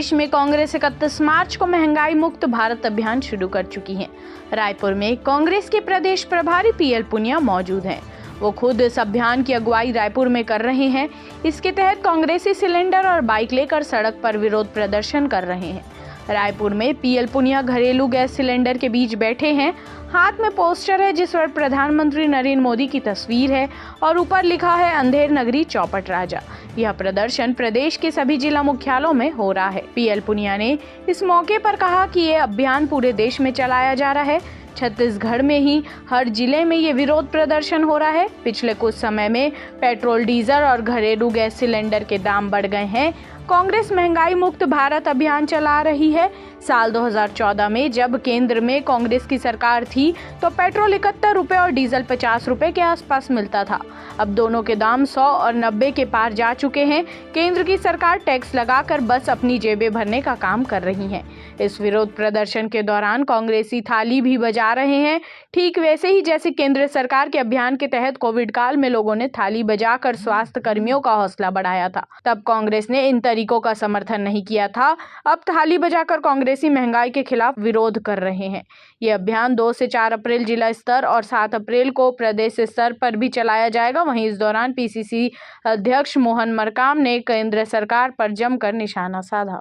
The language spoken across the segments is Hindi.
प्रदेश में कांग्रेस 31 मार्च को महंगाई मुक्त भारत अभियान शुरू कर चुकी है। रायपुर में कांग्रेस के प्रदेश प्रभारी पीएल पुनिया मौजूद हैं। वो खुद इस अभियान की अगुवाई रायपुर में कर रहे हैं। इसके तहत कांग्रेसी सिलेंडर और बाइक लेकर सड़क पर विरोध प्रदर्शन कर रहे हैं। रायपुर में पीएल पुनिया घरेलू गैस सिलेंडर के बीच बैठे हैं। हाथ में पोस्टर है जिस पर प्रधानमंत्री नरेंद्र मोदी की तस्वीर है और ऊपर लिखा है अंधेर नगरी चौपट राजा। यह प्रदर्शन प्रदेश के सभी जिला मुख्यालयों में हो रहा है। पीएल पुनिया ने इस मौके पर कहा कि ये अभियान पूरे देश में चलाया जा रहा है। छत्तीसगढ़ में ही हर जिले में ये विरोध प्रदर्शन हो रहा है। पिछले कुछ समय में पेट्रोल, डीजल और घरेलू गैस सिलेंडर के दाम बढ़ गए हैं। कांग्रेस महंगाई मुक्त भारत अभियान चला रही है। साल 2014 में जब केंद्र में कांग्रेस की सरकार थी तो पेट्रोल 71 रुपए और डीजल 50 रुपए के आसपास मिलता था। अब दोनों के दाम 100 और 90 के पार जा चुके हैं। केंद्र की सरकार टैक्स लगाकर बस अपनी जेबें भरने का काम कर रही है। इस विरोध प्रदर्शन के दौरान कांग्रेसी थाली भी बजा रहे हैं, ठीक वैसे ही जैसे केंद्र सरकार के अभियान के तहत कोविड काल में लोगों ने थाली बजाकर स्वास्थ्य कर्मियों का हौसला बढ़ाया था। तब कांग्रेस ने इन तरीकों का समर्थन नहीं किया था। अब थाली बजाकर कांग्रेसी महंगाई के खिलाफ विरोध कर रहे हैं। ये अभियान 2 से 4 अप्रैल जिला स्तर और 7 अप्रैल को प्रदेश स्तर पर भी चलाया जाएगा। वहीं इस दौरान पीसीसी अध्यक्ष मोहन मरकाम ने केंद्र सरकार पर जमकर निशाना साधा।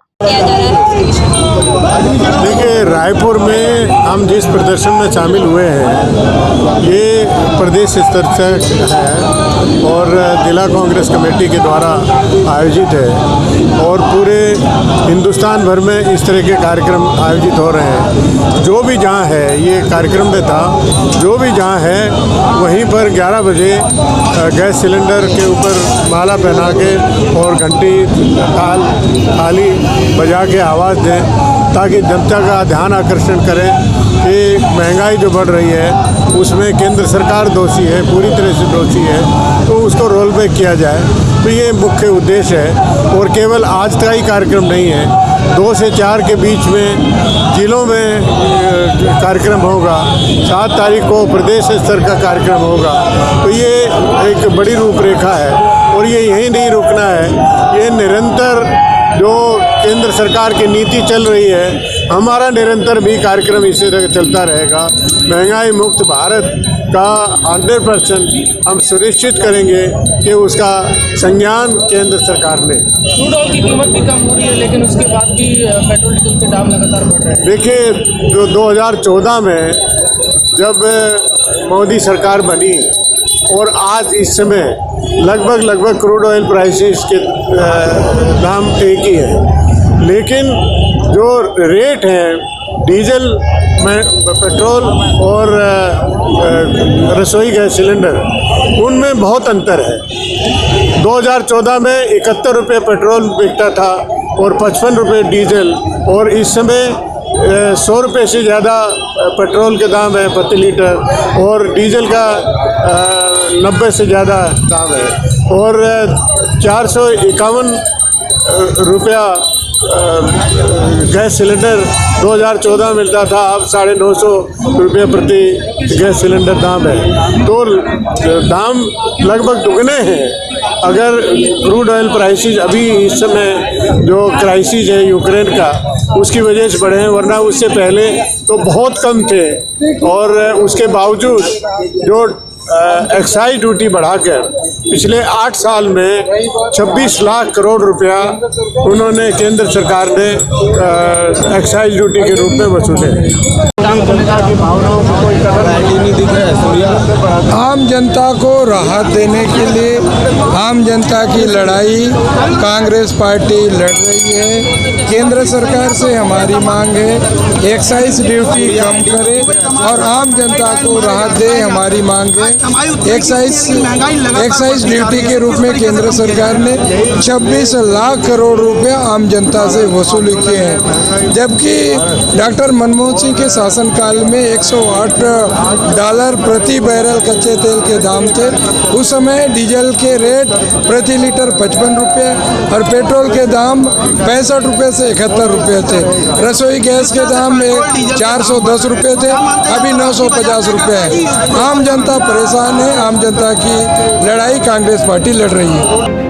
देखिए, रायपुर में हम जिस प्रदर्शन में शामिल हुए हैं ये प्रदेश स्तर से है और जिला कांग्रेस कमेटी के द्वारा आयोजित है और पूरे हिंदुस्तान भर में इस तरह के कार्यक्रम आयोजित हो रहे हैं। जो भी जहाँ है, ये कार्यक्रम में था, जो भी जहाँ है वहीं पर 11 बजे गैस सिलेंडर के ऊपर माला पहना के और घंटी थाली बजा के आवाज़ दें ताकि जनता का ध्यान आकर्षण करें कि महंगाई जो बढ़ रही है उसमें केंद्र सरकार दोषी है, पूरी तरह से दोषी है, तो उसको रोल बैक किया जाए। तो ये मुख्य उद्देश्य है और केवल आज का ही कार्यक्रम नहीं है। 2 से 4 के बीच में जिलों में कार्यक्रम होगा। 7 तारीख को प्रदेश स्तर का कार्यक्रम होगा। तो ये एक बड़ी रूपरेखा है और ये यहीं नहीं रुकना है। ये निरंतर जो केंद्र सरकार की नीति चल रही है, हमारा निरंतर भी कार्यक्रम इसी तरह चलता रहेगा। महंगाई मुक्त भारत का 100% हम सुनिश्चित करेंगे कि उसका संज्ञान केंद्र सरकार ले। क्रूड ऑयल की कीमत भी कम हो रही है लेकिन उसके बाद भी पेट्रोल डीजल के दाम लगातार बढ़ रहे हैं। देखिए, जो 2014 में जब मोदी सरकार बनी और आज इस समय लगभग क्रूड ऑयल प्राइसेस के दाम एक ही है, लेकिन जो रेट हैं डीजल में, पेट्रोल और रसोई गैस सिलेंडर, उनमें बहुत अंतर है। 2014 में 71 रुपये पेट्रोल बिकता था और 55 रुपये डीजल, और इस समय 100 रुपये से ज़्यादा पेट्रोल के दाम है प्रति लीटर और डीजल का 90 से ज़्यादा दाम है और 451 रुपया गैस सिलेंडर 2014 मिलता था, अब 950 रुपये प्रति गैस सिलेंडर दाम है। तो दाम लगभग दुगने हैं। अगर क्रूड ऑयल प्राइसेस अभी इस समय जो क्राइसिस है यूक्रेन का, उसकी वजह से बढ़े हैं, वरना उससे पहले तो बहुत कम थे। और उसके बावजूद जो एक्साइज ड्यूटी बढ़ाकर पिछले 8 साल में 26 लाख करोड़ रुपया उन्होंने केंद्र सरकार ने एक्साइज ड्यूटी के रूप में वसूले। आम जनता को राहत देने के लिए आम जनता की लड़ाई कांग्रेस पार्टी लड़ रही है। केंद्र सरकार से हमारी मांग है एक्साइज ड्यूटी कम करे और आम जनता को राहत दे। हमारी मांग है एक्साइज ड्यूटी के रूप में केंद्र सरकार ने 26 लाख करोड़ रुपए आम जनता से वसूली किए हैं, जबकि डॉक्टर मनमोहन सिंह के शासनकाल में $108 प्रति बैरल कच्चे तेल के दाम थे। उस समय डीजल के रेट प्रति लीटर 55 रुपये और पेट्रोल के दाम 65 रुपये से 71 रुपये थे। रसोई गैस के दाम 410 रुपये थे, अभी 950 रुपये है। आम जनता परेशान है। आम जनता की लड़ाई कांग्रेस पार्टी लड़ रही है।